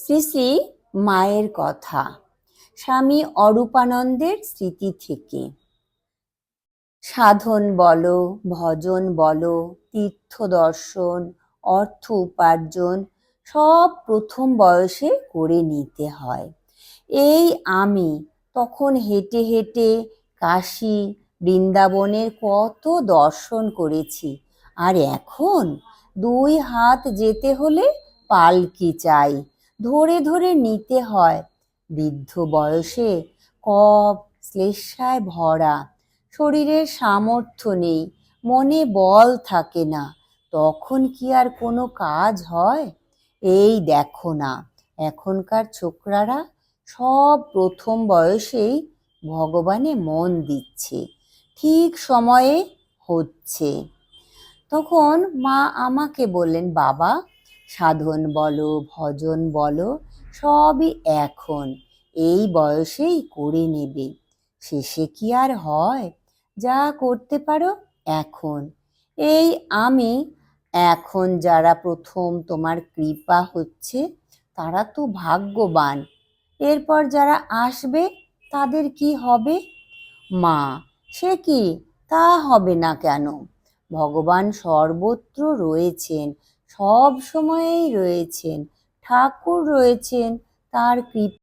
শ্রী শ্রী মায়ের কথা, স্বামী অরূপানন্দের স্মৃতি থেকে। সাধন বলো, ভজন বলো, তীর্থ দর্শন, অর্থ উপার্জন সব প্রথম বয়সে করে নিতে হয়। এই আমি তখন হেঁটে হেঁটে কাশী বৃন্দাবনের কত দর্শন করেছি, আর এখন 2 হাত যেতে হলে পালকি চাই, ধরে ধরে নিতে হয়। বৃদ্ধ বয়সে কফ শ্লেষ্মায় ভরা, শরীরের সামর্থ্য নেই, মনে বল থাকে না, তখন কি আর কোনো কাজ হয়? এই দেখো না, এখনকার ছোকরারা সব প্রথম বয়সেই ভগবানে মন দিচ্ছে, ঠিক সময়ে হচ্ছে। তখন মা আমাকে বললেন, বাবা সাধন বলো, ভজন বলো, সবই এখন এই বয়সেই করে নেবে, শেষে কি আর হয়? যা করতে পারো এখন। এই আমি এখন যারা প্রথম তোমার কৃপা হচ্ছে তারা তো ভাগ্যবান, এরপর যারা আসবে তাদের কি হবে? মা, সে কি, তা হবে না কেন? ভগবান সর্বত্র রয়েছেন, সব সময়েই রয়েছেন, ঠাকুর রয়েছেন, তার কৃপা